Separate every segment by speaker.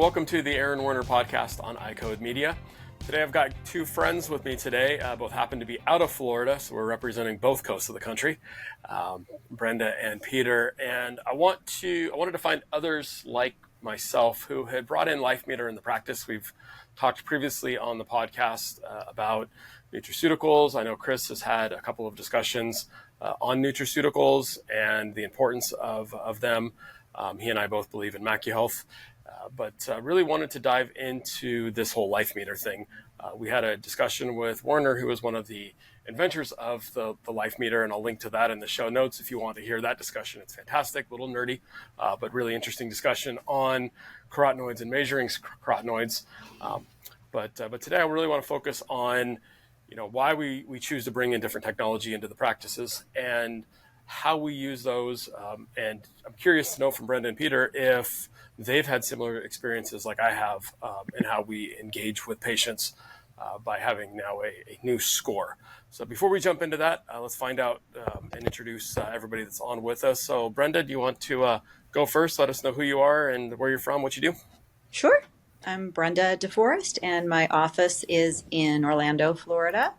Speaker 1: welcome to the Aaron Werner podcast on iCode Media. Today I've got two friends with me today. Both happen to be out of Florida, so we're representing both coasts of the country, Brenda and Peter. And I wanted to find others like myself who had brought in LifeMeter in the practice. We've talked previously on the podcast about nutraceuticals. I know Chris has had a couple of discussions on nutraceuticals and the importance of them. He and I both believe in MacuHealth. But really wanted to dive into this whole LifeMeter thing. We had a discussion with Werner, who was one of the inventors of the LifeMeter, and I'll link to that in the show notes if you want to hear that discussion. It's fantastic, a little nerdy, but really interesting discussion on carotenoids and measuring carotenoids. But today I really want to focus on, why we choose to bring in different technology into the practices and how we use those. And I'm curious to know from Brenda and Peter if they've had similar experiences like I have in how we engage with patients by having now a new score. So before we jump into that, let's find out and introduce everybody that's on with us. So Brenda, do you want to go first? Let us know who you are and where you're from, what you do.
Speaker 2: Sure. I'm Brenda DeForrest, and my office is in Orlando, Florida.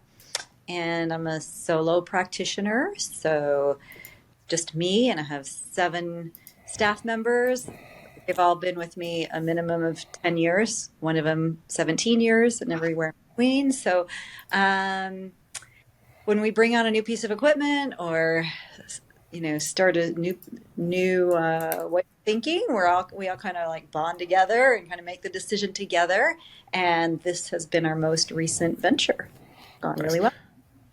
Speaker 2: And I'm a solo practitioner, so just me, and I have 7 staff members. They've all been with me a minimum of 10 years, one of them 17 years, and everywhere in between. So when we bring on a new piece of equipment or, start a new way of thinking, we all kind of like bond together and kind of make the decision together. And this has been our most recent venture. Gone really well.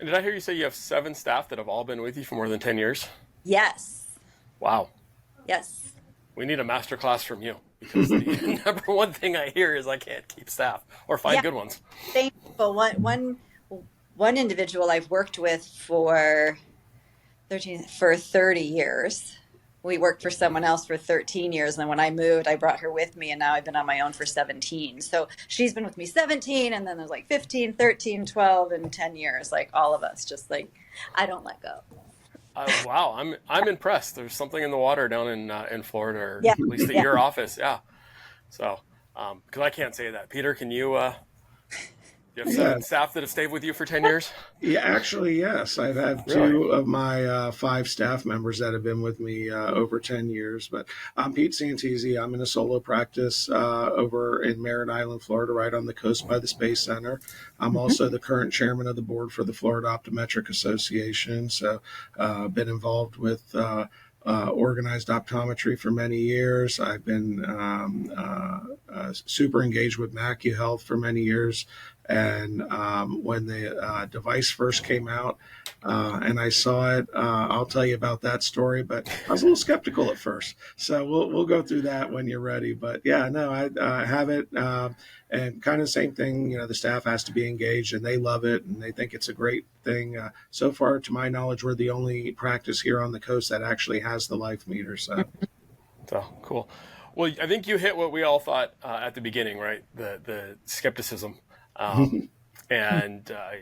Speaker 1: And did I hear you say you have 7 staff that have all been with you for more than 10 years?
Speaker 2: Yes.
Speaker 1: Wow.
Speaker 2: Yes.
Speaker 1: We need a master class from you, because the number one thing I hear is I can't keep staff or find good ones.
Speaker 2: Thankful. One individual I've worked with for 30 years. We worked for someone else for 13 years. And then when I moved, I brought her with me, and now I've been on my own for 17. So she's been with me 17, and then there's like 15, 13, 12, and 10 years, like all of us, just like, I don't let go.
Speaker 1: Wow, I'm impressed. There's something in the water down in Florida, or at least at your office. Yeah. So, because I can't say that. Peter, can you? You have 7 staff that have stayed with you for 10 years?
Speaker 3: Yeah, actually, yes. I've had 2 of my 5 staff members that have been with me over 10 years. But I'm Pete Santisi. I'm in a solo practice over in Merritt Island, Florida, right on the coast by the Space Center. I'm also the current chairman of the board for the Florida Optometric Association. So I've been involved with organized optometry for many years. I've been super engaged with MacuHealth for many years. And when the device first came out and I saw it, I'll tell you about that story, but I was a little skeptical at first. So we'll go through that when you're ready. But yeah, no, I have it. And kind of the same thing, the staff has to be engaged, and they love it, and they think it's a great thing. So far, to my knowledge, we're the only practice here on the coast that actually has the LifeMeter.
Speaker 1: So cool. Well, I think you hit what we all thought at the beginning, right? The skepticism. And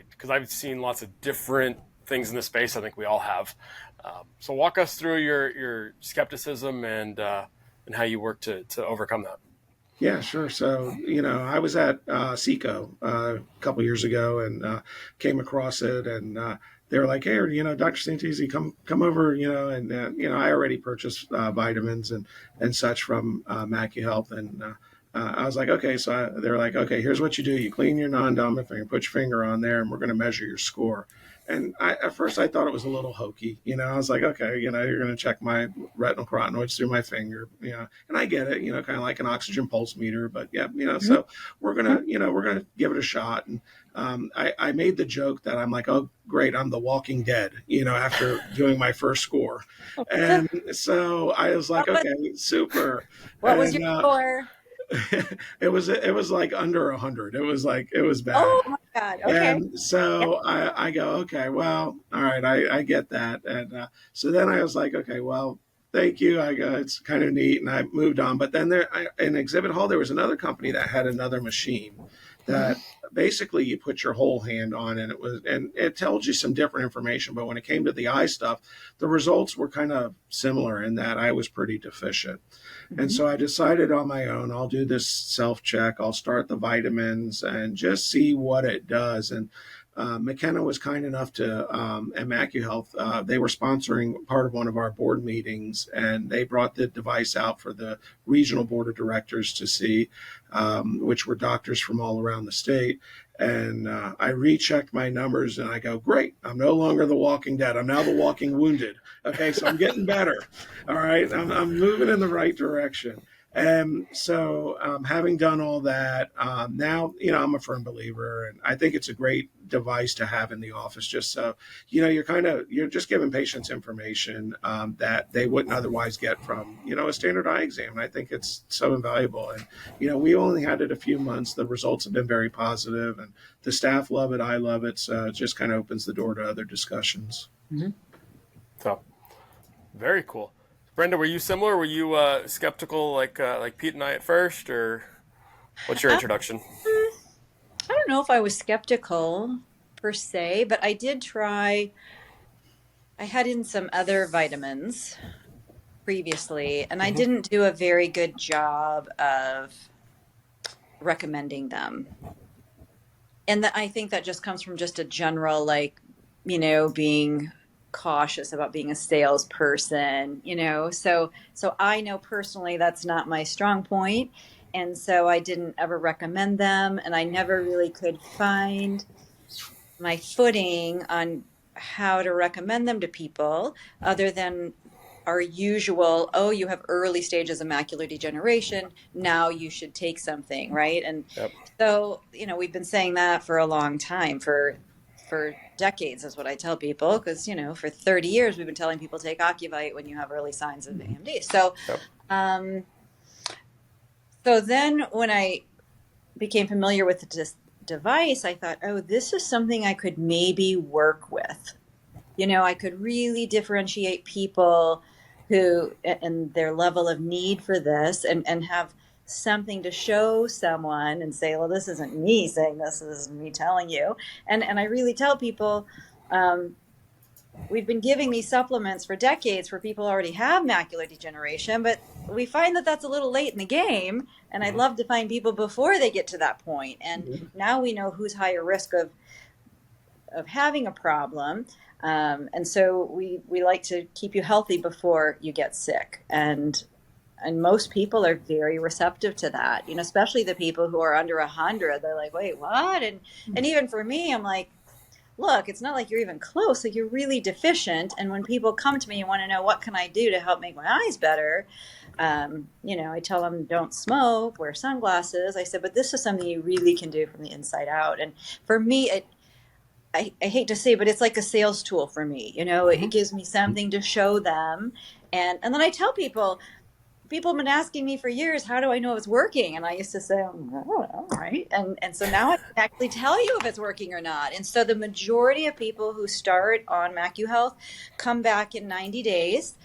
Speaker 1: because I've seen lots of different things in this space, I think we all have. So walk us through your skepticism and how you work to overcome that.
Speaker 3: Yeah, sure. So, I was at SECO a couple years ago and came across it, and they were like, hey, Dr. Santisi, come over, and I already purchased vitamins and such from MacuHealth, and I was like, okay. So they were like, okay, here's what you do. You clean your non-dominant finger, put your finger on there, and we're going to measure your score. And at first I thought it was a little hokey. I was like, okay, you're going to check my retinal carotenoids through my finger, and I get it, kind of like an oxygen pulse meter, but yeah, so we're going to give it a shot. And I made the joke that I'm like, oh, great, I'm the Walking Dead, after doing my first score. And so I was like, okay, super.
Speaker 2: What was your score?
Speaker 3: It was like under 100. It was bad.
Speaker 2: Oh my God. Okay.
Speaker 3: And so I go, okay, well, all right, I get that. And so then I was like, okay, well, thank you. I go, it's kind of neat. And I moved on. But then in exhibit hall, there was another company that had another machine.
Speaker 2: Mm-hmm.
Speaker 3: that basically you put your whole hand on, and it tells you some different information. But when it came to the eye stuff, the results were kind of similar in that I was pretty deficient. And
Speaker 2: Mm-hmm.
Speaker 3: so I decided on my own, I'll do this self check. I'll start the vitamins and just see what it does. And McKenna was kind enough to, at MacuHealth, they were sponsoring part of one of our board meetings, and they brought the device out for the regional board of directors to see, which were doctors from all around the state. And I rechecked my numbers and I go, great, I'm no longer the walking dead. I'm now the walking wounded. Okay, so I'm getting better. All right, I'm moving in the right direction. And so, having done all that, now, I'm a firm believer, and I think it's a great device to have in the office. Just so, you're just giving patients information that they wouldn't otherwise get from, a standard eye exam. And I think it's so invaluable. And, we only had it a few months. The results have been very positive, and the staff love it. I love it. So it just kind of opens the door to other discussions.
Speaker 2: Mm-hmm.
Speaker 1: So, very cool. Brenda, were you similar? Were you skeptical like Pete and I at first, or what's your introduction?
Speaker 2: I don't know if I was skeptical per se, but I did try. I had in some other vitamins previously, and I didn't do a very good job of recommending them. And I think that just comes from just a general, being cautious about being a salesperson, so I know personally that's not my strong point, and so I didn't ever recommend them, and I never really could find my footing on how to recommend them to people other than our usual, oh, you have early stages of macular degeneration, now you should take something, right? And
Speaker 1: Yep.
Speaker 2: so we've been saying that for a long time, for decades is what I tell people, because for 30 years we've been telling people take Ocuvite when you have early signs of AMD. So
Speaker 1: Yep.
Speaker 2: so then when I became familiar with this device, I thought, oh, this is something I could maybe work with. I could really differentiate people who and their level of need for this, and have something to show someone and say, well, this isn't me saying this is me telling you. And I really tell people, we've been giving these supplements for decades for people who already have macular degeneration, but we find that that's a little late in the game. And I'd love to find people before they get to that point. And now we know who's higher risk of having a problem. And so we like to keep you healthy before you get sick. And most people are very receptive to that, especially the people who are under 100. They're like, wait, what? And even for me, I'm like, look, it's not like you're even close. Like, you're really deficient. And when people come to me and want to know what can I do to help make my eyes better, I tell them don't smoke, wear sunglasses. I said, but this is something you really can do from the inside out. And for me, I hate to say, but it's like a sales tool for me. It gives me something to show them. And then I tell people have been asking me for years, how do I know it's working? And I used to say, I don't know, right? And so now I can actually tell you if it's working or not. And so the majority of people who start on MacuHealth come back in 90 days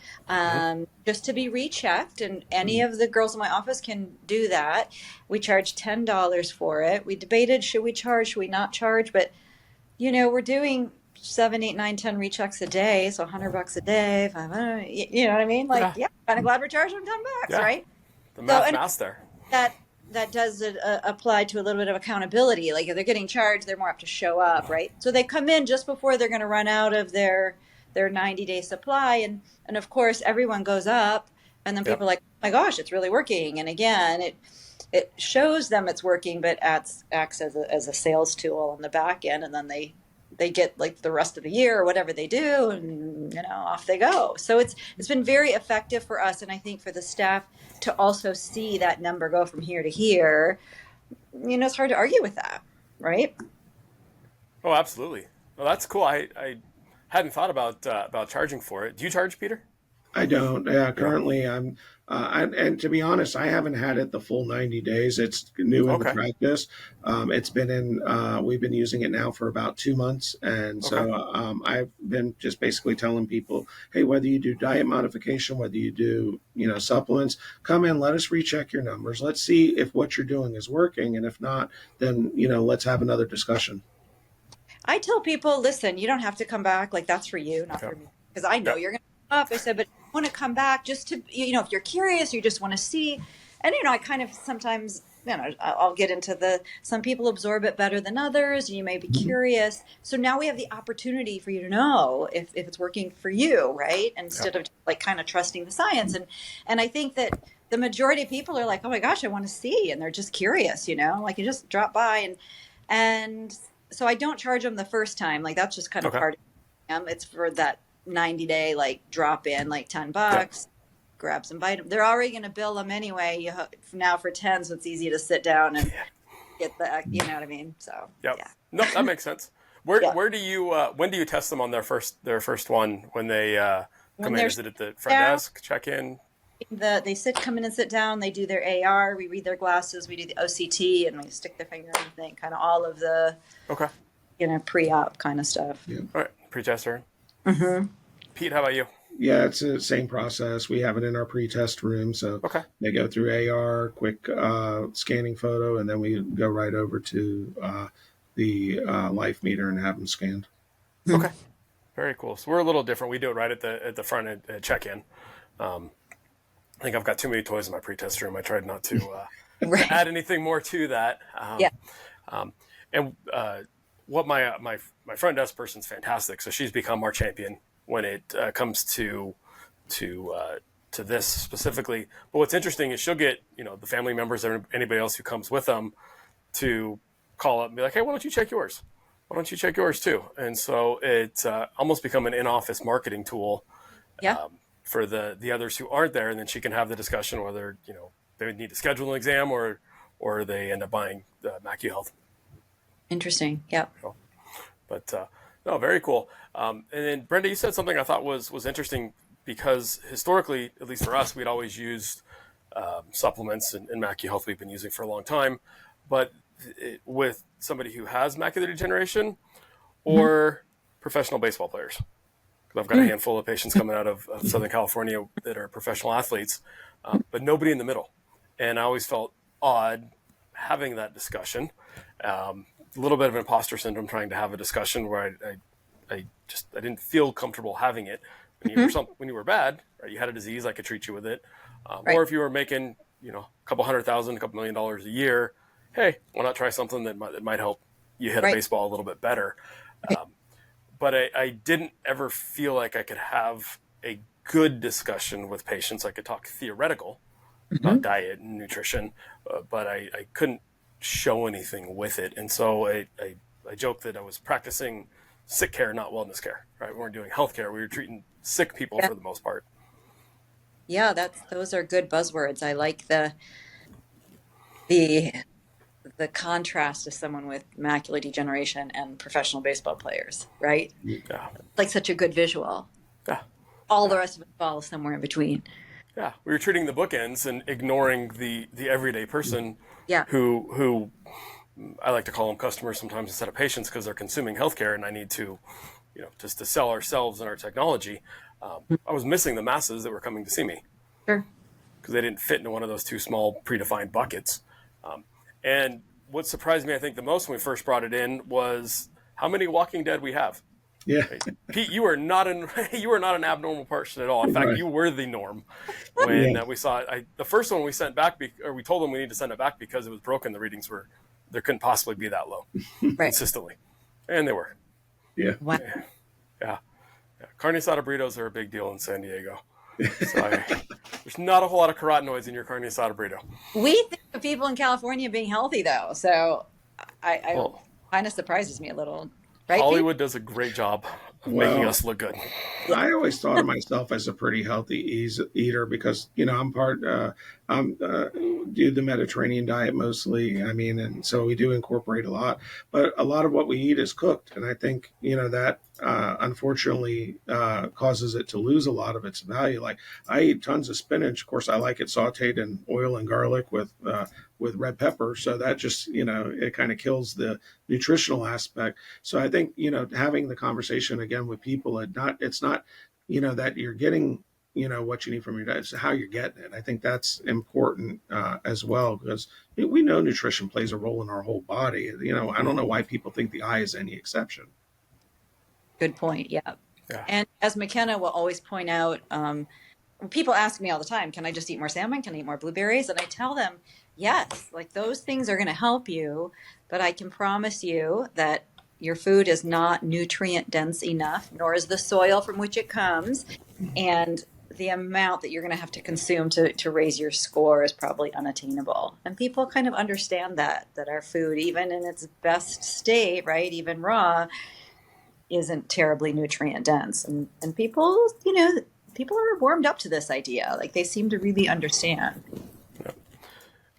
Speaker 2: just to be rechecked. And any of the girls in my office can do that. We charge $10 for it. We debated, should we charge, should we not charge? But, we're doing 7, 8, 9, 10 rechecks a day, so $100 a day. 500, you know what I mean? Like, yeah, kind of glad we're charging them $10, right?
Speaker 1: The math's there.
Speaker 2: That does apply to a little bit of accountability. Like, if they're getting charged, they're more apt to show up, right? So they come in just before they're going to run out of their 90-day supply, and of course everyone goes up, and then people are like, oh my gosh, it's really working. And again, it shows them it's working, but acts as a sales tool on the back end, and then they get like the rest of the year or whatever they do, and off they go. So it's been very effective for us, and I think for the staff to also see that number go from here to here, it's hard to argue with that, right?
Speaker 1: Oh, absolutely. Well, that's cool. I hadn't thought about charging for it. Do you charge, Peter?
Speaker 3: I don't. Yeah,
Speaker 1: Yeah.
Speaker 3: currently and to be honest, I haven't had it the full 90 days. It's new in the
Speaker 1: Okay.
Speaker 3: practice. It's been we've been using it now for about 2 months. And
Speaker 1: Okay.
Speaker 3: so I've been just basically telling people, hey, whether you do diet modification, whether you do, supplements, come in, let us recheck your numbers. Let's see if what you're doing is working. And if not, then, let's have another discussion.
Speaker 2: I tell people, listen, you don't have to come back. Like, that's for you, not
Speaker 1: Yeah.
Speaker 2: for me. Because I know
Speaker 1: Yeah.
Speaker 2: you're going to come up. I said, but I want to come back just to, if you're curious, you just want to see. And, I kind of sometimes, I'll get into some people absorb it better than others. And you may be curious. So now we have the opportunity for you to know if it's working for you, right? Instead of like kind of trusting the science. And I think that the majority of people are like, oh my gosh, I want to see. And they're just curious, like you just drop by and so I don't charge them the first time. Like that's just kind of
Speaker 1: Okay.
Speaker 2: part of them. It's for that 90-day like drop in, like $10, grab some vitamins. They're already going to bill them anyway. Now for 10, so it's easy to sit down and get the, you know what I mean? So
Speaker 1: Yep.
Speaker 2: yeah.
Speaker 1: No, that makes sense. Where
Speaker 2: Yeah.
Speaker 1: where do you when do you test them on their first one when they
Speaker 2: When
Speaker 1: come in?
Speaker 2: they're
Speaker 1: Is it at the front
Speaker 2: down,
Speaker 1: desk check in?
Speaker 2: they come in and sit down. They do their AR. We read their glasses. We do the OCT, and we stick their finger in the thing. Kind of all of the
Speaker 1: Okay.
Speaker 2: pre-op kind of stuff.
Speaker 3: Yeah.
Speaker 1: All right. Pre-tester.
Speaker 2: Mm-hmm.
Speaker 1: Pete, how about you?
Speaker 3: Yeah, it's the same process. We have it in our pre-test room. So
Speaker 1: Okay.
Speaker 3: they go through AR, quick scanning photo, and then we go right over to the LifeMeter and have them scanned.
Speaker 1: Okay. Very cool. So we're a little different. We do it right at the front at check-in. I think I've got too many toys in my pre-test room. I tried not to
Speaker 2: Right.
Speaker 1: add anything more to that.
Speaker 2: Yeah.
Speaker 1: And what my front desk person's fantastic. So she's become our champion when it comes to this specifically. But what's interesting is she'll get the family members or anybody else who comes with them to call up and be like, hey, why don't you check yours? Why don't you check yours too? And so it's almost become an in-office marketing tool.
Speaker 2: Yeah.
Speaker 1: For the others who aren't there, and then she can have the discussion whether they would need to schedule an exam or they end up buying the MacuHealth.
Speaker 2: Interesting. Yep.
Speaker 1: But no, very cool. And then Brenda, you said something I thought was interesting because historically, at least for us, we'd always used supplements and MacuHealth we've been using for a long time, but with somebody who has macular degeneration or professional baseball players. I've got a handful of patients coming out of Southern California that are professional athletes, but nobody in the middle. And I always felt odd having that discussion. A little bit of imposter syndrome trying to have a discussion where I didn't feel comfortable having it. When you were bad, right, you had a disease, I could treat you with it.
Speaker 2: Right.
Speaker 1: Or if you were making a couple $100,000, a couple $1 million a year, hey, why not try something that might help you hit a baseball a little bit better? But I didn't ever feel like I could have a good discussion with patients. I could talk theoretical about diet and nutrition, but I couldn't show anything with it. And so I joked that I was practicing sick care, not wellness care, right? We weren't doing healthcare. We were treating sick people for the most part.
Speaker 2: Yeah, those are good buzzwords. I like the contrast to someone with macular degeneration and professional baseball players, right?
Speaker 1: Yeah.
Speaker 2: Like such a good visual.
Speaker 1: Yeah.
Speaker 2: All the rest of it falls somewhere in between.
Speaker 1: Yeah. We were treating the bookends and ignoring the everyday person who I like to call them customers sometimes instead of patients because they're consuming healthcare and I need to, just to sell ourselves and our technology. I was missing the masses that were coming to see me.
Speaker 2: Sure.
Speaker 1: Because they didn't fit into one of those two small predefined buckets. And what surprised me, I think, the most when we first brought it in was how many Walking Dead we have.
Speaker 3: Yeah.
Speaker 1: Right? Pete, you are not an abnormal person at all. In fact, you were the norm when we saw it. The first one we sent back, or we told them we need to send it back because it was broken. The readings there couldn't possibly be that low consistently, and they were.
Speaker 3: Yeah.
Speaker 2: Wow.
Speaker 1: Yeah. Carne asada burritos are a big deal in San Diego. So there's not a whole lot of carotenoids in your carne asada burrito.
Speaker 2: We think of people in California being healthy, though. So I kind of surprises me a little. Right,
Speaker 1: Hollywood does a great job of making us look good.
Speaker 3: I always thought of myself as a pretty healthy eater because, I'm do the Mediterranean diet mostly. And so we do incorporate a lot, but a lot of what we eat is cooked. And I think, that unfortunately causes it to lose a lot of its value. Like I eat tons of spinach. Of course, I like it sauteed in oil and garlic with red pepper. So that just, it kind of kills the nutritional aspect. So I think, having the conversation again with people, it's not, that you're getting, what you need from your diet, it's how you're getting it. I think that's important as well, because we know nutrition plays a role in our whole body. I don't know why people think the eye is any exception.
Speaker 2: Good point. Yeah. And as McKenna will always point out, people ask me all the time, can I just eat more salmon? Can I eat more blueberries? And I tell them, yes, like those things are going to help you, but I can promise you that your food is not nutrient dense enough, nor is the soil from which it comes. And the amount that you're going to have to consume to raise your score is probably unattainable. And people kind of understand that our food, even in its best state, right, even raw, isn't terribly nutrient dense. And people, people are warmed up to this idea. Like they seem to really understand.
Speaker 1: Yeah,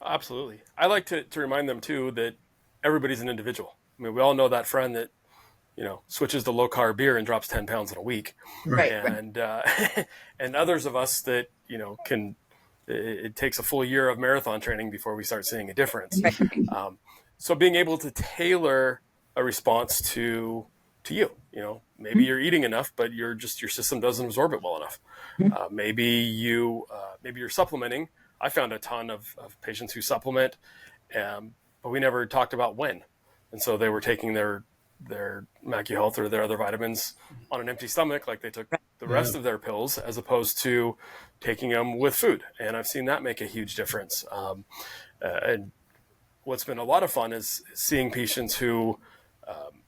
Speaker 1: absolutely. I like to remind them too that everybody's an individual. I mean, we all know that friend that, switches to low carb beer and drops 10 pounds in a week.
Speaker 2: Right.
Speaker 1: And, and others of us that, it takes a full year of marathon training before we start seeing a difference.
Speaker 2: Right.
Speaker 1: So being able to tailor a response to you, maybe you're eating enough, but your system doesn't absorb it well enough. Maybe you're supplementing. I found a ton of patients who supplement, but we never talked about when. And so they were taking their MacuHealth or their other vitamins on an empty stomach, like they took the rest of their pills, as opposed to taking them with food. And I've seen that make a huge difference. And what's been a lot of fun is seeing patients who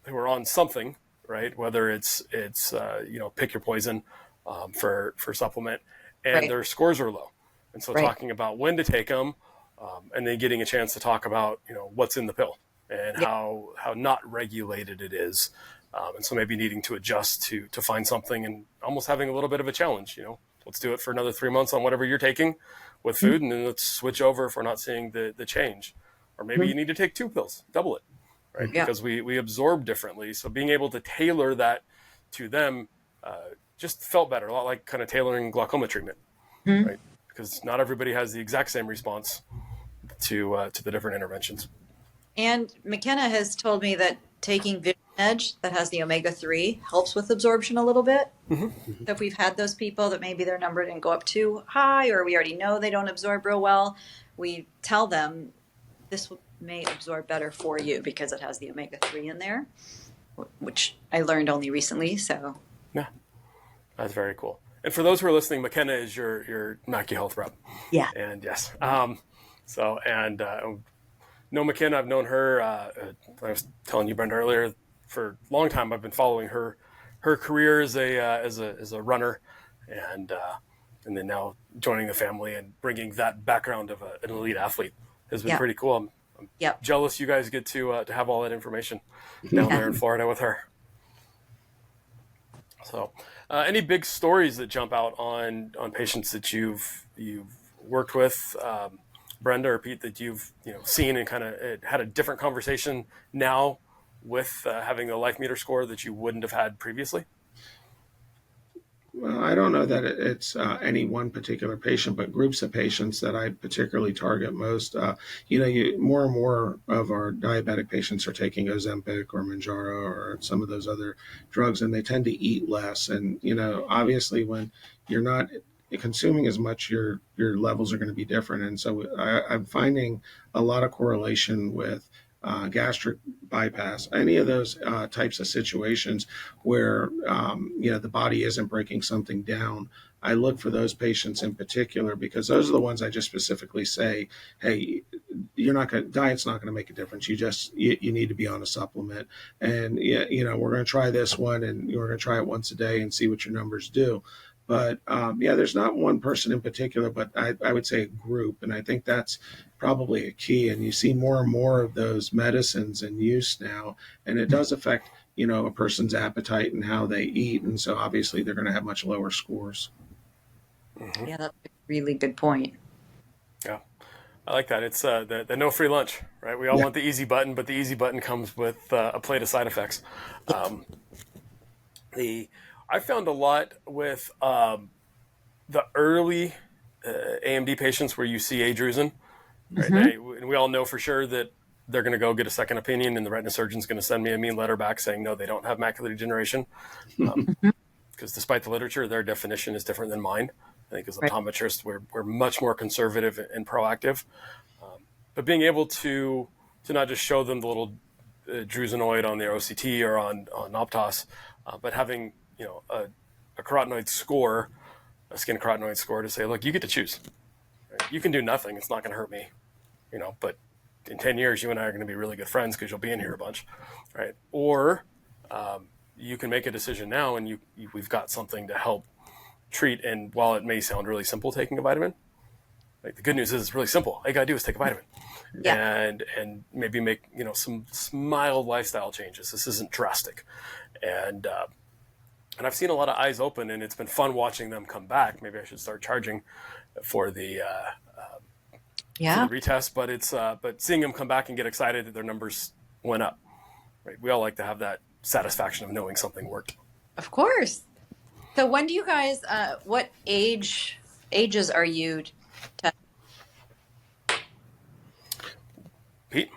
Speaker 1: are on something, right? Whether it's pick your poison for supplement, and their scores are low. And so talking about when to take them, and then getting a chance to talk about, what's in the pill and how not regulated it is. And so maybe needing to adjust to find something, and almost having a little bit of a challenge, let's do it for another 3 months on whatever you're taking with food. And then let's switch over if we're not seeing the change, or maybe you need to take 2 pills, double it. Right?
Speaker 2: Yeah.
Speaker 1: Because we absorb differently. So being able to tailor that to them just felt better, a lot like kind of tailoring glaucoma treatment, right? Because not everybody has the exact same response to the different interventions.
Speaker 2: And McKenna has told me that taking Vision Edge that has the omega-3 helps with absorption a little bit. So if we've had those people that maybe their number didn't go up too high, or we already know they don't absorb real well, we tell them this may absorb better for you because it has the omega-3 in there, which I learned only recently. So
Speaker 1: yeah, that's very cool. And for those who are listening, McKenna is your MacuHealth rep.
Speaker 2: Yeah.
Speaker 1: And yes. No, McKenna, I've known her, I was telling you, Brenda, earlier, for a long time. I've been following her career as a runner, and then now joining the family and bringing that background of an elite athlete has been pretty cool. I'm jealous you guys get to have all that information down there in Florida with her. So any big stories that jump out on patients that you've worked with, Brenda or Pete, that you've seen and kind of had a different conversation now with having the LifeMeter score that you wouldn't have had previously?
Speaker 3: Well, I don't know that it's any one particular patient, but groups of patients that I particularly target most. More and more of our diabetic patients are taking Ozempic or Mounjaro or some of those other drugs, and they tend to eat less. And obviously, when you're not consuming as much, your levels are going to be different. And so I'm finding a lot of correlation with gastric bypass, any of those types of situations where the body isn't breaking something down. I look for those patients in particular, because those are the ones I just specifically say, hey, diet's not going to make a difference. You need to be on a supplement, and we're going to try this one, and you're going to try it once a day and see what your numbers do. But there's not one person in particular, but I would say a group. And I think that's probably a key. And you see more and more of those medicines in use now. And it does affect, a person's appetite and how they eat. And so obviously they're going to have much lower scores.
Speaker 1: Mm-hmm.
Speaker 2: Yeah, that's a really good point.
Speaker 1: Yeah, I like that. It's the no free lunch, right? We all want the easy button, but the easy button comes with a plate of side effects. I found a lot with the early AMD patients where you see adrusen, right? And we all know for sure that they're going to go get a second opinion, and the retina surgeon's going to send me a mean letter back saying, no, they don't have macular degeneration. Because despite the literature, their definition is different than mine. I think as optometrists, we're much more conservative and proactive. But being able to not just show them the little drusenoid on their OCT or on Optos, but having a carotenoid score, a skin carotenoid score, to say, look, you get to choose. Right? You can do nothing; it's not going to hurt me, But in 10 years, you and I are going to be really good friends because you'll be in here a bunch, right? Or you can make a decision now, and we've got something to help treat. And while it may sound really simple, taking a vitamin, like the good news is it's really simple. All you got to do is take a vitamin. And maybe make some mild lifestyle changes. This isn't drastic, and I've seen a lot of eyes open, and it's been fun watching them come back. Maybe I should start charging for the retest, but seeing them come back and get excited that their numbers went up. Right, we all like to have that satisfaction of knowing something worked.
Speaker 2: Of course. So when do you guys? What ages are you?
Speaker 1: Pete?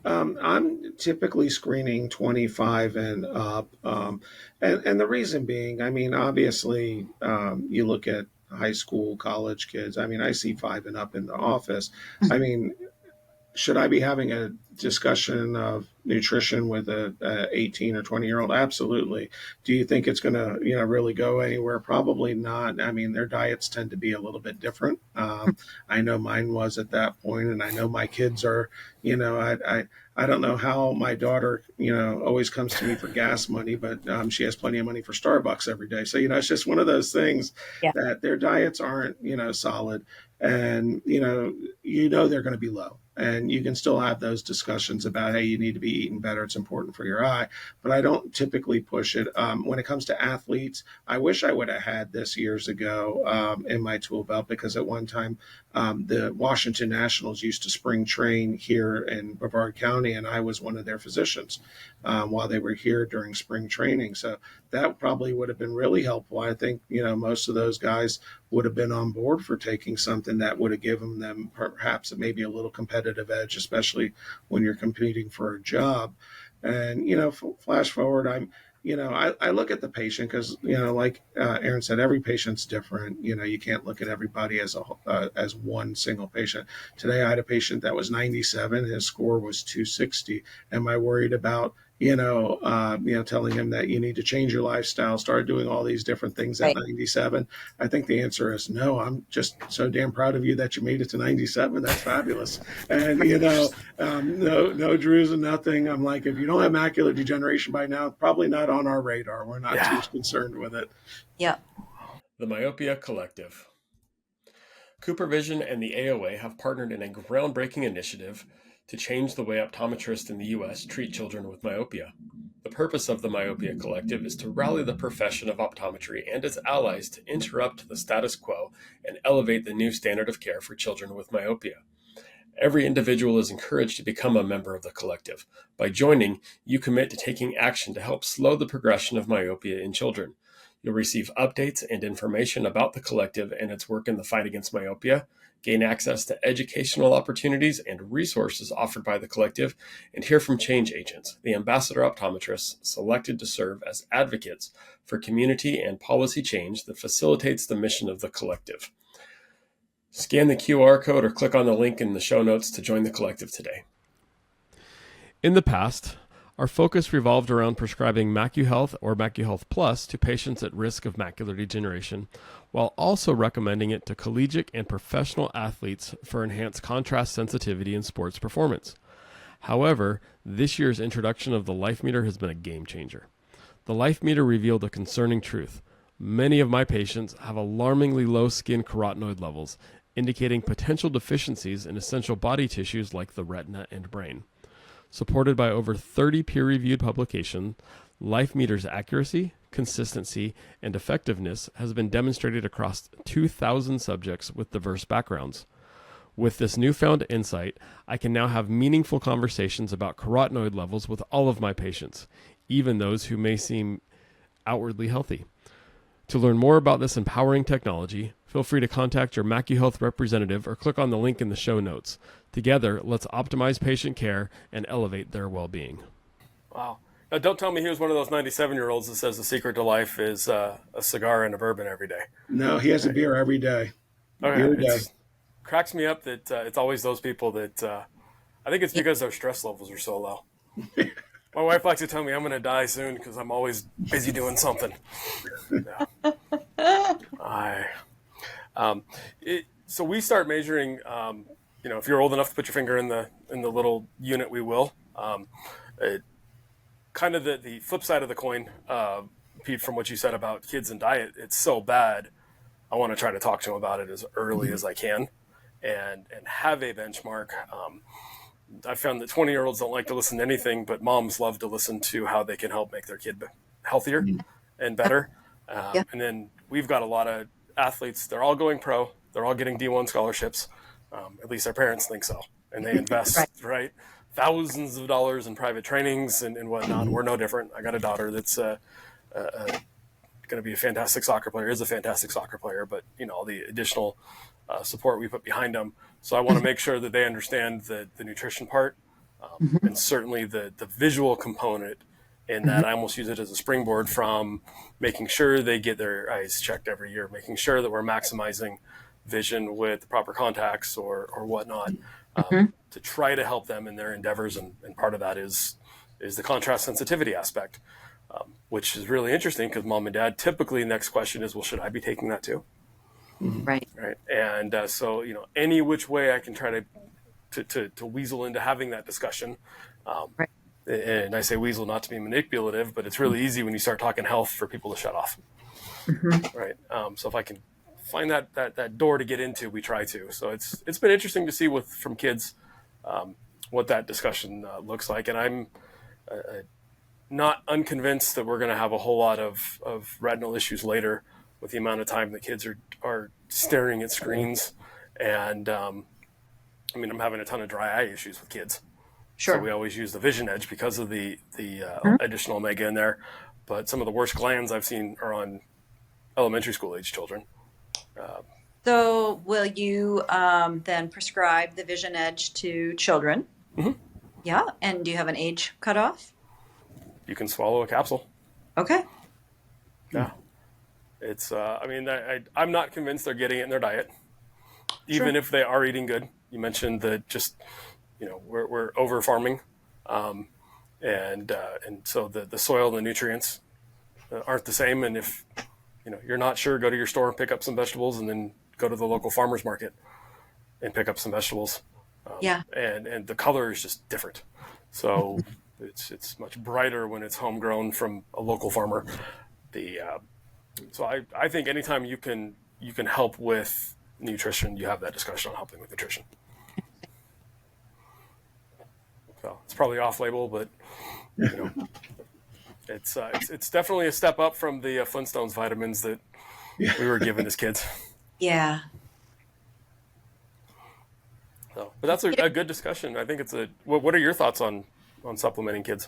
Speaker 3: I'm typically screening 25 and up. And the reason being, I mean, obviously, you look at high school, college kids. I mean, I see 5 and up in the office. I mean, should I be having a discussion of nutrition with a 18 or 20-year-old? Absolutely. Do you think it's going to, really go anywhere? Probably not. I mean, their diets tend to be a little bit different. I know mine was at that point, and I know my kids are, I don't know how my daughter, always comes to me for gas money, but she has plenty of money for Starbucks every day. So, it's just one of those things that their diets aren't, solid, and, they're going to be low. And you can still have those discussions about, hey, you need to be eating better. It's important for your eye. But I don't typically push it. When it comes to athletes, I wish I would have had this years ago in my tool belt, because at one time the Washington Nationals used to spring train here in Brevard County, and I was one of their physicians while they were here during spring training. So that probably would have been really helpful. I think, most of those guys would have been on board for taking something that would have given them perhaps maybe a little competitive edge, especially when you're competing for a job. And, flash forward, I look at the patient because, like Aaron said, every patient's different. You can't look at everybody as one single patient. Today, I had a patient that was 97. His score was 260. Am I worried about, telling him that you need to change your lifestyle, start doing all these different things at 97? I think the answer is no. I'm just so damn proud of you that you made it to 97. That's fabulous. And, no Drews and nothing. I'm like, if you don't have macular degeneration by now, probably not on our radar. We're not too concerned with it.
Speaker 2: Yeah.
Speaker 1: The Myopia Collective. Cooper Vision and the AOA have partnered in a groundbreaking initiative to change the way optometrists in the U.S. treat children with myopia. The purpose of the Myopia Collective is to rally the profession of optometry and its allies to interrupt the status quo and elevate the new standard of care for children with myopia. Every individual is encouraged to become a member of the collective. By joining, you commit to taking action to help slow the progression of myopia in children. You'll receive updates and information about the collective and its work in the fight against myopia, gain access to educational opportunities and resources offered by the collective, and hear from change agents, the ambassador optometrists selected to serve as advocates for community and policy change that facilitates the mission of the collective. Scan the QR code or click on the link in the show notes to join the collective today. In the past, our focus revolved around prescribing MacuHealth or MacuHealth Plus to patients at risk of macular degeneration, while also recommending it to collegiate and professional athletes for enhanced contrast sensitivity in sports performance. However, this year's introduction of the LifeMeter has been a game changer. The LifeMeter revealed a concerning truth. Many of my patients have alarmingly low skin carotenoid levels, indicating potential deficiencies in essential body tissues like the retina and brain. Supported by over 30 peer-reviewed publications, LifeMeter's accuracy, consistency, and effectiveness has been demonstrated across 2,000 subjects with diverse backgrounds. With this newfound insight, I can now have meaningful conversations about carotenoid levels with all of my patients, even those who may seem outwardly healthy. To learn more about this empowering technology, feel free to contact your MacuHealth representative or click on the link in the show notes. Together, let's optimize patient care and elevate their well-being. Wow. Now, don't tell me he was one of those 97-year-olds that says the secret to life is a cigar and a bourbon every day.
Speaker 3: No, he has a beer every day.
Speaker 1: Okay.
Speaker 3: Beer a day.
Speaker 1: Cracks me up that it's always those people that I think it's because their stress levels are so low. My wife likes to tell me I'm going to die soon because I'm always busy doing something. Yeah. So we start measuring. If you're old enough to put your finger in the little unit, we will. Kind of the flip side of the coin, Pete, from what you said about kids and diet. It's so bad. I want to try to talk to them about it as early as I can, and have a benchmark. I found that 20-year-olds don't like to listen to anything, but moms love to listen to how they can help make their kid healthier and better. And then we've got a lot of athletes. They're all going pro. They're all getting D1 scholarships. At least their parents think so. And they invest, right? Thousands of dollars in private trainings and whatnot. We're no different. I got a daughter that's going to be a fantastic soccer player, is a fantastic soccer player, but, all the additional support we put behind them. So I want to make sure that they understand the nutrition part and certainly the visual component in that. I almost use it as a springboard from making sure they get their eyes checked every year, making sure that we're maximizing vision with the proper contacts or whatnot to try to help them in their endeavors. And part of that is the contrast sensitivity aspect, which is really interesting because mom and dad typically next question is, well, should I be taking that too?
Speaker 2: Right.
Speaker 1: And so, any which way I can try to weasel into having that discussion. And I say weasel not to be manipulative, but it's really easy when you start talking health for people to shut off. Right. So if I can find that door to get into, we try to. So it's been interesting to see from kids what that discussion looks like. And I'm not unconvinced that we're going to have a whole lot of retinal issues later with the amount of time that kids are staring at screens. And I'm having a ton of dry eye issues with kids.
Speaker 2: Sure.
Speaker 1: So we always use the Vision Edge because of the additional omega in there. But some of the worst glands I've seen are on elementary school age children.
Speaker 2: So will you then prescribe the Vision Edge to children? Yeah. And do you have an age cutoff?
Speaker 1: You can swallow a capsule.
Speaker 2: Okay.
Speaker 1: Yeah. It's, I'm not convinced they're getting it in their diet, even if they are eating good. You mentioned that just, we're over farming. And so the soil and the nutrients aren't the same. And if, you're not sure, go to your store and pick up some vegetables and then go to the local farmer's market and pick up some vegetables. And the color is just different. So it's much brighter when it's homegrown from a local farmer. So I think anytime you can help with nutrition, you have that discussion on helping with nutrition. So it's probably off label, but it's definitely a step up from the Flintstones vitamins that we were given as kids.
Speaker 2: Yeah.
Speaker 1: So, but that's a good discussion. I think what are your thoughts on supplementing kids?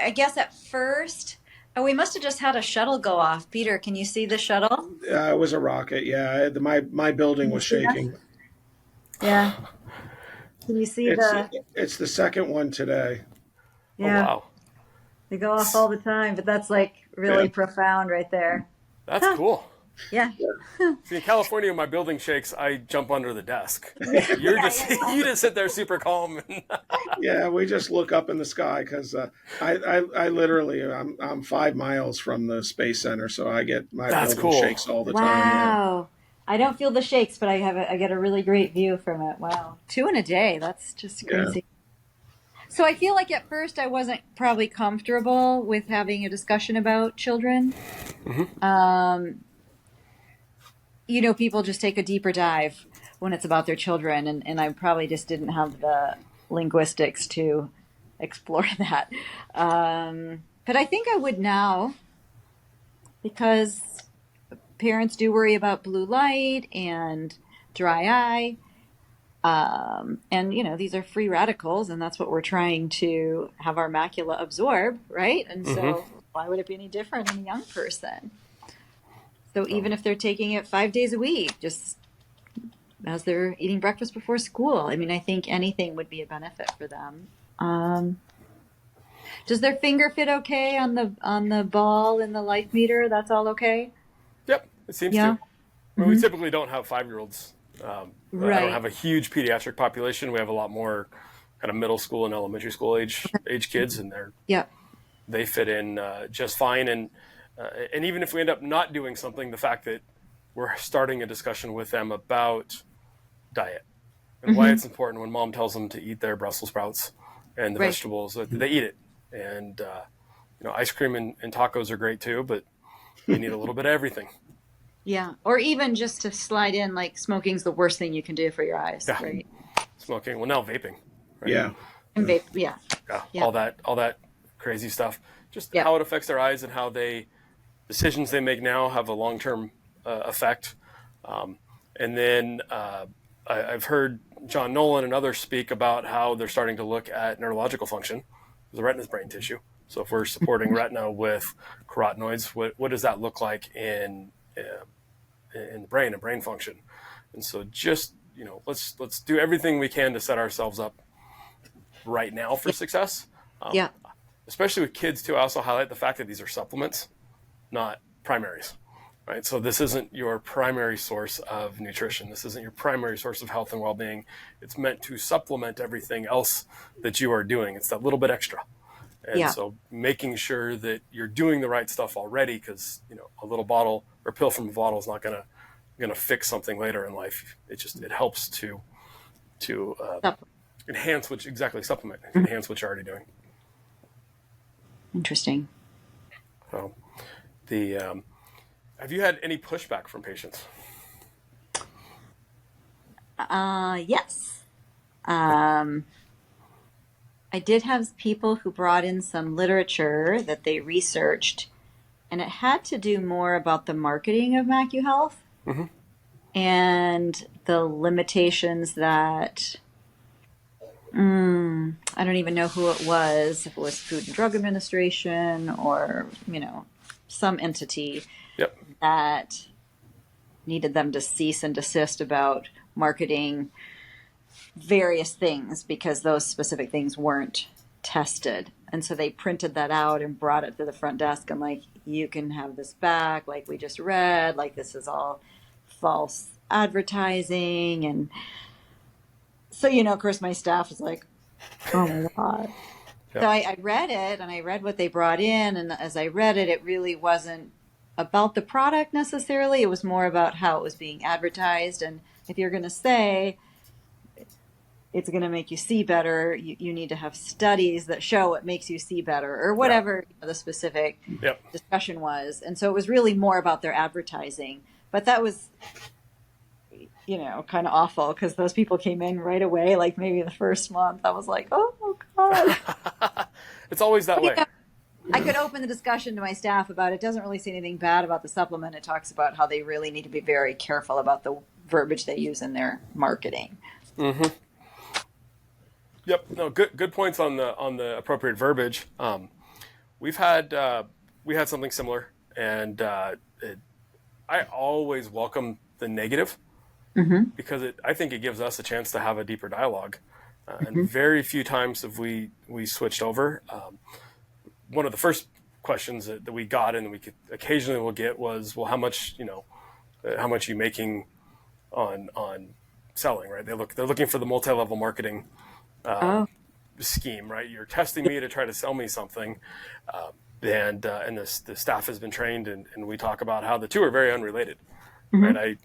Speaker 2: I guess at first, we must have just had a shuttle go off. Peter, can you see the shuttle?
Speaker 3: It was a rocket. Yeah, my building was shaking.
Speaker 2: Yeah. Can you see
Speaker 3: It's the second one today.
Speaker 2: Yeah.
Speaker 1: Oh, wow.
Speaker 2: They go off all the time, but that's really profound right there.
Speaker 1: That's cool.
Speaker 2: Yeah.
Speaker 1: See, in California, when my building shakes, I jump under the desk. You just sit there super calm.
Speaker 3: Yeah, we just look up in the sky because I literally I'm 5 miles from the space center, so I get my building shakes all the time.
Speaker 2: Wow. I don't feel the shakes, but I get a really great view from it. Wow. 2 in a day. That's just crazy. Yeah. So I feel like at first I wasn't probably comfortable with having a discussion about children. People just take a deeper dive when it's about their children, and I probably just didn't have the linguistics to explore that. But I think I would now, because parents do worry about blue light and dry eye. And, these are free radicals, and that's what we're trying to have our macula absorb, right? And so why would it be any different in a young person? So even if they're taking it 5 days a week, just as they're eating breakfast before school, I mean, I think anything would be a benefit for them. Does their finger fit okay on the ball in the LifeMeter? That's all okay?
Speaker 1: Yep, it seems to. I mean, we typically don't have 5-year-olds. I don't have a huge pediatric population. We have a lot more kind of middle school and elementary school age kids, and they fit in just fine. And even if we end up not doing something, the fact that we're starting a discussion with them about diet and why it's important when mom tells them to eat their Brussels sprouts and the vegetables, that they eat it. And ice cream and tacos are great too, but you need a little bit of everything.
Speaker 2: Yeah, or even just to slide in, like, smoking's the worst thing you can do for your eyes, right?
Speaker 1: Smoking. Well, now vaping. Right?
Speaker 3: Yeah.
Speaker 2: And vape, yeah.
Speaker 1: All that crazy stuff. Just how it affects their eyes and how decisions they make now have a long-term effect. And then I've heard John Nolan and others speak about how they're starting to look at neurological function. The retina is brain tissue. So if we're supporting retina with carotenoids, what does that look like in the brain and brain function? And so just, let's do everything we can to set ourselves up right now for success. Especially with kids too. I also highlight the fact that these are supplements, not primaries, right? So this isn't your primary source of nutrition. This isn't your primary source of health and well-being. It's meant to supplement everything else that you are doing. It's that little bit extra. And so making sure that you're doing the right stuff already, because, a little bottle or pill from a bottle is not going to fix something later in life. It helps to enhance supplement, enhance what you're already doing.
Speaker 2: Interesting.
Speaker 1: So have you had any pushback from patients?
Speaker 2: Yes. I did have people who brought in some literature that they researched, and it had to do more about the marketing of MacuHealth and the limitations that, I don't even know who it was, if it was Food and Drug Administration or, some entity that needed them to cease and desist about marketing various things because those specific things weren't tested. And so they printed that out and brought it to the front desk and, like, you can have this back, like we just read, like this is all false advertising. And so, of course my staff is like, oh my God. So I read it, and I read what they brought in, and as I read it, it really wasn't about the product necessarily. It was more about how it was being advertised. And if you're going to say it's going to make you see better, you need to have studies that show it makes you see better, or whatever the specific discussion was. And so it was really more about their advertising. But that was, kind of awful, because those people came in right away, like maybe the first month. I was like, oh, God.
Speaker 1: It's always that way.
Speaker 2: I could open the discussion to my staff about it. Doesn't really say anything bad about the supplement. It talks about how they really need to be very careful about the verbiage they use in their marketing.
Speaker 1: Mm-hmm. Yep. No, good points on the appropriate verbiage. We had something similar, and I always welcome the negative because I think it gives us a chance to have a deeper dialogue. And very few times have we switched over. One of the first questions that we got, and we occasionally will get, was, well, how much are you making on selling, right? They're looking for the multi-level marketing scheme, right? You're testing me to try to sell me something, and the staff has been trained, and we talk about how the two are very unrelated, right?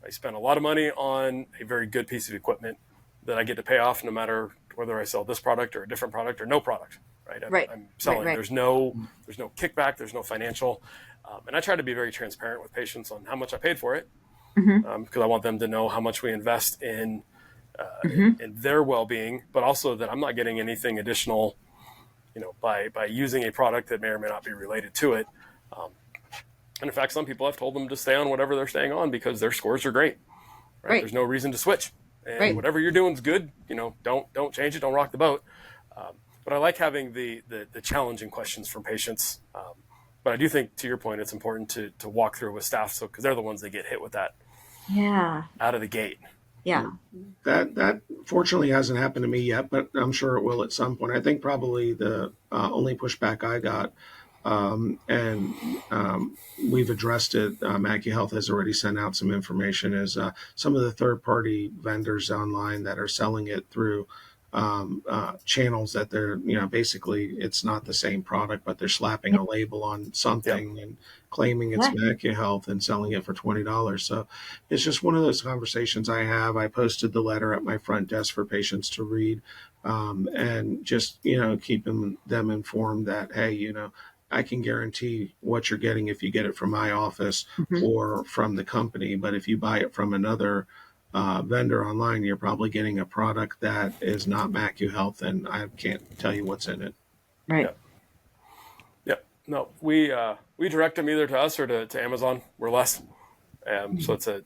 Speaker 1: I spend a lot of money on a very good piece of equipment that I get to pay off no matter whether I sell this product or a different product or no product, right? I'm selling. Right. There's no kickback. There's no financial, and I try to be very transparent with patients on how much I paid for it, because I want them to know how much we invest in their well-being, but also that I'm not getting anything additional, by using a product that may or may not be related to it. And in fact, some people, I've told them to stay on whatever they're staying on because their scores are great. Right? There's no reason to switch. and
Speaker 2: Right.
Speaker 1: whatever you're doing is good. Don't change it. Don't rock the boat. But I like having the challenging questions from patients. But I do think, to your point, it's important to walk through with staff, because they're the ones that get hit with that
Speaker 2: Yeah.
Speaker 1: out of the gate.
Speaker 2: Yeah.
Speaker 3: That fortunately hasn't happened to me yet, but I'm sure it will at some point. I think probably the only pushback I got, and we've addressed it. AccuHealth has already sent out some information. Is some of the third-party vendors online that are selling it through channels that they're, basically it's not the same product, but they're slapping a label on something and claiming it's AccuHealth and selling it for $20. So it's just one of those conversations I have. I posted the letter at my front desk for patients to read, and just, keeping them informed that, hey, I can guarantee what you're getting if you get it from my office or from the company. But if you buy it from another vendor online, you're probably getting a product that is not AccuHealth, and I can't tell you what's in it.
Speaker 2: Right.
Speaker 1: Yep. No, we direct them either to us or to Amazon. We're less. So it's a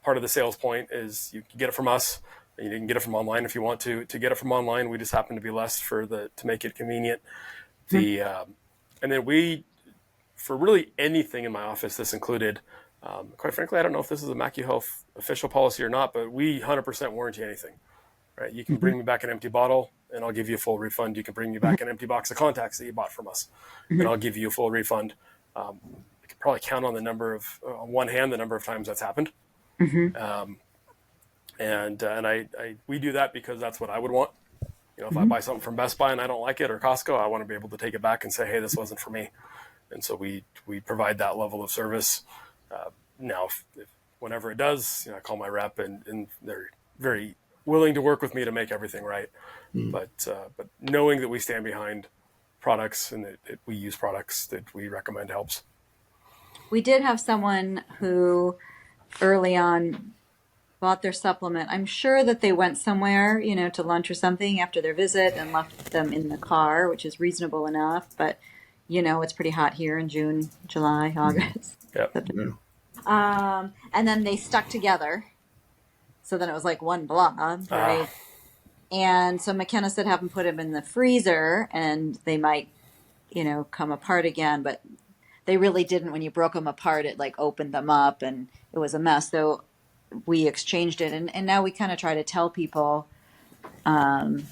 Speaker 1: part of the sales point is you can get it from us. You can get it from online if you want to get it from online. We just happen to be less to make it convenient. And then for really anything in my office, this included, quite frankly, I don't know if this is a AccuHealth official policy or not, but we 100% warranty anything, right? You can bring me back an empty bottle and I'll give you a full refund. You can bring me back an empty box of contacts that you bought from us and I'll give you a full refund. I could probably count on on one hand, the number of times that's happened. We do that because that's what I would want. If I buy something from Best Buy and I don't like it, or Costco, I want to be able to take it back and say, hey, this wasn't for me. And so we provide that level of service. Now, whenever it does, I call my rep and they're very willing to work with me to make everything right. But knowing that we stand behind products and that we use products that we recommend helps.
Speaker 2: We did have someone who early on bought their supplement. I'm sure that they went somewhere, to lunch or something after their visit and left them in the car, which is reasonable enough. But, it's pretty hot here in June, July, August.
Speaker 1: Yeah.
Speaker 2: And then they stuck together. So then it was like one blob, right? And so McKenna said have them put them in the freezer and they might, come apart again. But they really didn't. When you broke them apart, it like opened them up and it was a mess. So we exchanged it. And now we kind of try to tell people, you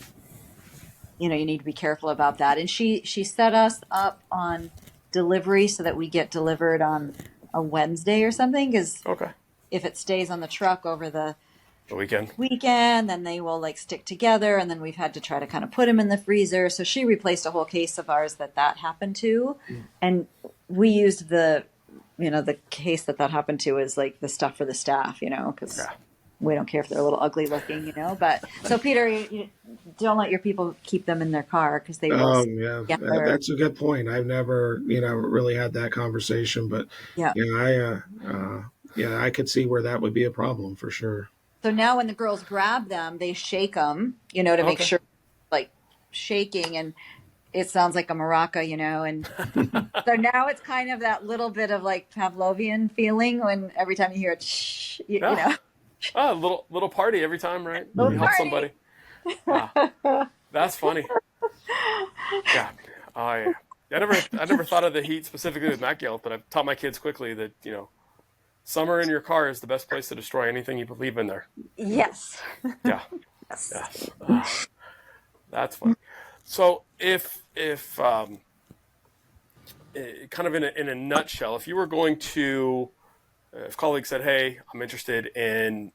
Speaker 2: need to be careful about that. And she set us up on delivery so that we get delivered on a Wednesday or something. Because if it stays on the truck over the weekend, then they will like stick together. And then we've had to try to kind of put them in the freezer. So she replaced a whole case of ours that happened to. And we used the case that happened to is like the stuff for the staff, because we don't care if they're a little ugly looking, But so Peter, you don't let your people keep them in their car because they will.
Speaker 3: That's a good point. I've never, really had that conversation, but I could see where that would be a problem for sure.
Speaker 2: So now when the girls grab them, they shake them, to make sure, like shaking, and it sounds like a maraca, and so now it's kind of that little bit of like Pavlovian feeling when every time you hear it, shh, you know.
Speaker 1: Oh, little party every time, right?
Speaker 2: Little
Speaker 1: you help
Speaker 2: party.
Speaker 1: somebody. That's funny. Yeah. I never thought of the heat specifically with MacGill, but I've taught my kids quickly that, summer in your car is the best place to destroy anything you believe in there.
Speaker 2: Yes.
Speaker 1: Yeah.
Speaker 2: Yes.
Speaker 1: Yeah. That's funny. So if kind of in a nutshell, if you were going to, if colleagues said, hey, I'm interested in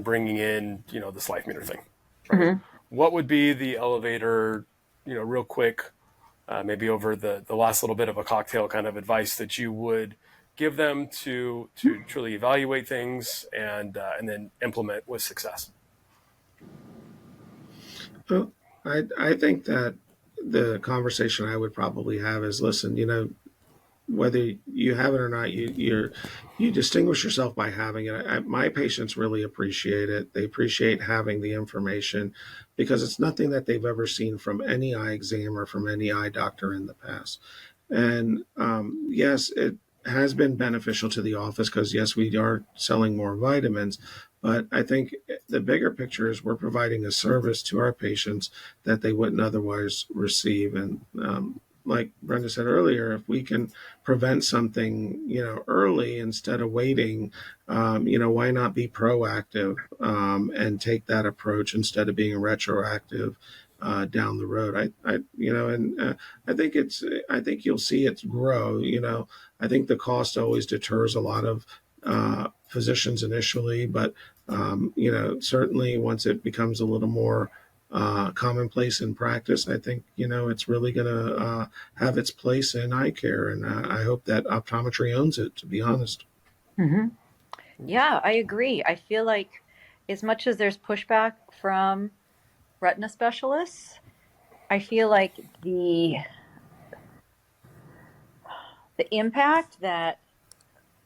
Speaker 1: bringing in, this LifeMeter thing, right? What would be the elevator, real quick, maybe over the last little bit of a cocktail kind of advice that you would give them to truly evaluate things and then implement with success?
Speaker 3: Well, I think that the conversation I would probably have is, listen, whether you have it or not, you distinguish yourself by having it. My patients really appreciate it. They appreciate having the information because it's nothing that they've ever seen from any eye exam or from any eye doctor in the past. And yes, has been beneficial to the office because, yes, we are selling more vitamins. But I think the bigger picture is we're providing a service to our patients that they wouldn't otherwise receive. And like Brenda said earlier, if we can prevent something, early instead of waiting, why not be proactive and take that approach instead of being retroactive down the road? I think you'll see it grow. I think the cost always deters a lot of physicians initially, but certainly once it becomes a little more commonplace in practice, I think it's really going to have its place in eye care, and I hope that optometry owns it. To be honest.
Speaker 2: Mm-hmm. Yeah, I agree. I feel like as much as there's pushback from retina specialists, I feel like the impact that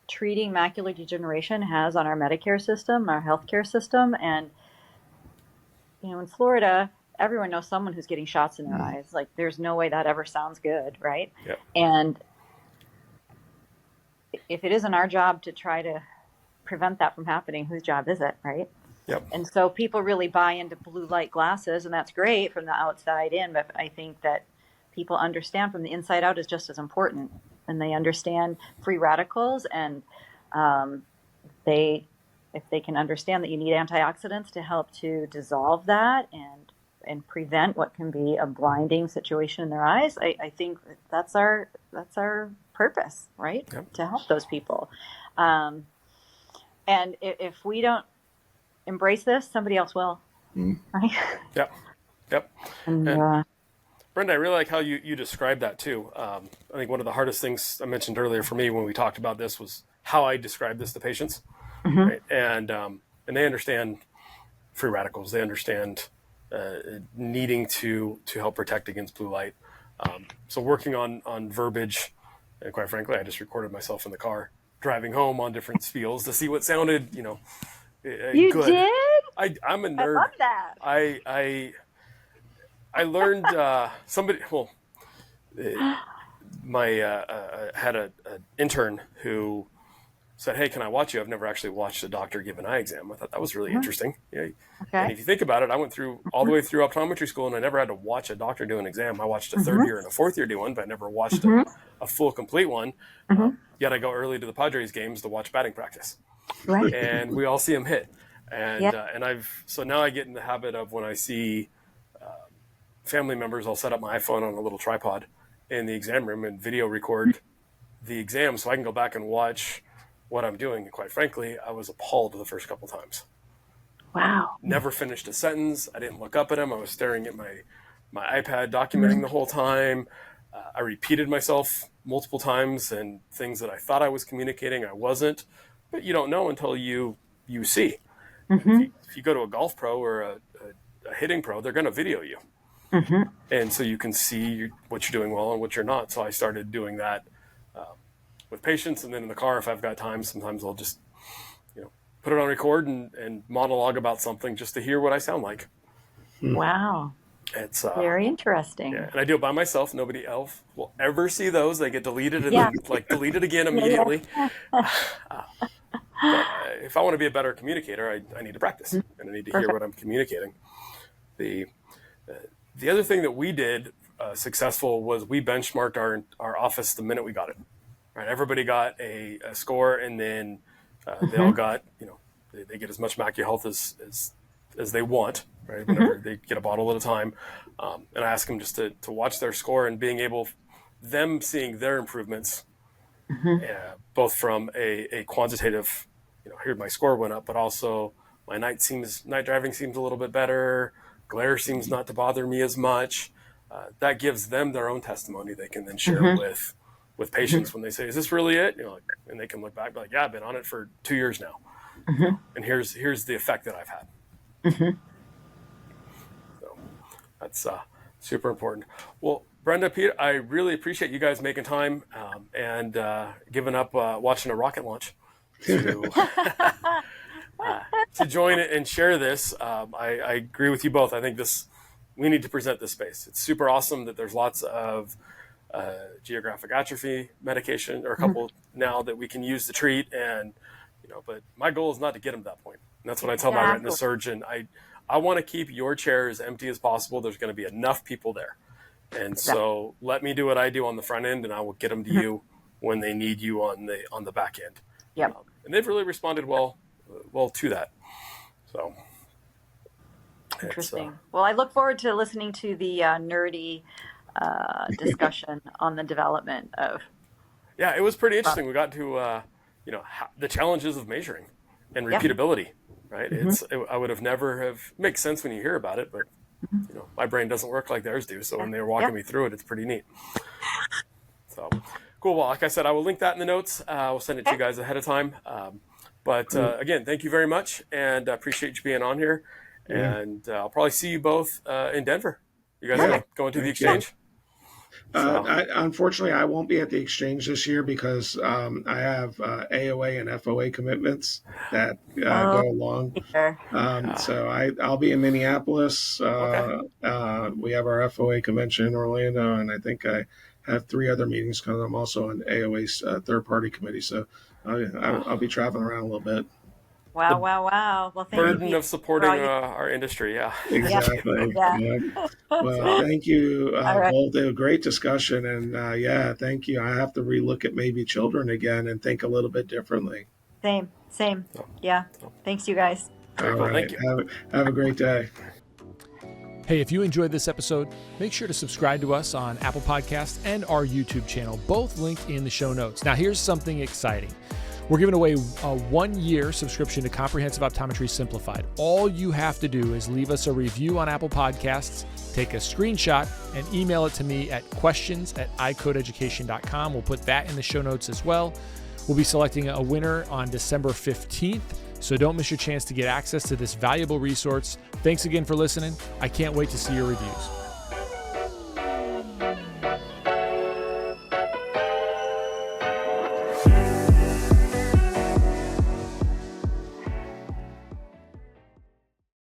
Speaker 2: treating macular degeneration has on our Medicare system, our healthcare system, and in Florida, everyone knows someone who's getting shots in their eyes. Like, there's no way that ever sounds good, right?
Speaker 1: Yep.
Speaker 2: And if it isn't our job to try to prevent that from happening, whose job is it, right?
Speaker 1: Yep.
Speaker 2: And so people really buy into blue light glasses, and that's great from the outside in, but I think that people understand from the inside out is just as important. And they understand free radicals, and if they can understand that you need antioxidants to help to dissolve that and prevent what can be a blinding situation in their eyes, I think that's our purpose, right?
Speaker 1: Yep.
Speaker 2: To help those people. And if we don't embrace this, somebody else will. Right?
Speaker 1: Yep.
Speaker 2: And,
Speaker 1: Brenda, I really like how you described that too. I think one of the hardest things I mentioned earlier for me when we talked about this was how I describe this to patients, right? And they understand free radicals. They understand needing to help protect against blue light. So working on verbiage, and quite frankly, I just recorded myself in the car driving home on different spiels to see what sounded,
Speaker 2: you
Speaker 1: good.
Speaker 2: did?
Speaker 1: I'm a nerd.
Speaker 2: I love that.
Speaker 1: I learned somebody. Well, had an intern who said, "Hey, can I watch you? I've never actually watched a doctor give an eye exam." I thought that was really interesting. Yeah.
Speaker 2: Okay.
Speaker 1: And if you think about it, I went through all the way through optometry school, and I never had to watch a doctor do an exam. I watched a third year and a fourth year do one, but I never watched a full, complete one. Yet I go early to the Padres games to watch batting practice,
Speaker 2: Right.
Speaker 1: and we all see them hit. And so now I get in the habit of when I see family members, I'll set up my iPhone on a little tripod in the exam room and video record the exam so I can go back and watch what I'm doing. And quite frankly, I was appalled the first couple times.
Speaker 2: Wow.
Speaker 1: Never finished a sentence. I didn't look up at him. I was staring at my iPad documenting the whole time. I repeated myself multiple times, and things that I thought I was communicating, I wasn't. But you don't know until you see. If you go to a golf pro or a hitting pro, they're going to video you. And so you can see what you're doing well and what you're not. So I started doing that with patients, and then in the car, if I've got time, sometimes I'll just put it on record and monologue about something just to hear what I sound like.
Speaker 2: Wow.
Speaker 1: It's
Speaker 2: very interesting.
Speaker 1: Yeah, and I do it by myself. Nobody else will ever see those. They get deleted and then deleted again immediately. But if I want to be a better communicator, I need to practice and I need to hear what I'm communicating. The other thing that we did successful was we benchmarked our office the minute we got it. Right, everybody got a score, and then they all got they get as much macular health as they want. Right, whenever they get a bottle at a time, and I ask them just to watch their score and being able them seeing their improvements, both from a quantitative, here my score went up, but also my night driving seems a little bit better. Glare seems not to bother me as much. That gives them their own testimony they can then share with patients when they say, "Is this really it?" And they can look back and be like, "Yeah, I've been on it for 2 years now, and here's the effect that I've had." So that's super important. Well, Brenda, Peter, I really appreciate you guys making time and giving up watching a rocket launch to join it and share this. I agree with you both. I think we need to present this space. It's super awesome that there's lots of geographic atrophy medication, or a couple now that we can use to treat. And, but my goal is not to get them to that point. And that's what I tell my retina surgeon. I want to keep your chair as empty as possible. There's going to be enough people there. And so let me do what I do on the front end, and I will get them to you when they need you on the back end.
Speaker 4: Yep.
Speaker 1: And they've really responded well to that. So
Speaker 4: interesting. Well, I look forward to listening to the nerdy discussion on the development of.
Speaker 1: Yeah, it was pretty interesting. We got to the challenges of measuring and repeatability. Right? I would have never have makes sense when you hear about it, but my brain doesn't work like theirs do. So when they were walking me through it, it's pretty neat. So cool. Well, like I said, I will link that in the notes. We'll send it to you guys ahead of time. But again, thank you very much, and I appreciate you being on here. And I'll probably see you both in Denver. You guys are going to the exchange?
Speaker 3: Unfortunately, I won't be at the exchange this year because I have AOA and FOA commitments that go along. So I'll be in Minneapolis. We have our FOA convention in Orlando, and I think I have 3 other meetings because I'm also on AOA's third-party committee. So I'll be traveling around a little bit.
Speaker 4: Wow. Well, thank
Speaker 1: burden
Speaker 4: you.
Speaker 1: of supporting our industry.
Speaker 3: Exactly. Well, thank you both. A great discussion. And thank you. I have to relook at maybe children again and think a little bit differently.
Speaker 4: Same. Yeah. Thanks, you guys.
Speaker 3: All right.
Speaker 1: Thank you.
Speaker 3: Have a great day.
Speaker 5: Hey, if you enjoyed this episode, make sure to subscribe to us on Apple Podcasts and our YouTube channel, both linked in the show notes. Now, here's something exciting. We're giving away a 1-year subscription to Comprehensive Optometry Simplified. All you have to do is leave us a review on Apple Podcasts, take a screenshot, and email it to me at questions@eyecodeeducation.com. We'll put that in the show notes as well. We'll be selecting a winner on December 15th, so don't miss your chance to get access to this valuable resource. Thanks again for listening. I can't wait to see your reviews.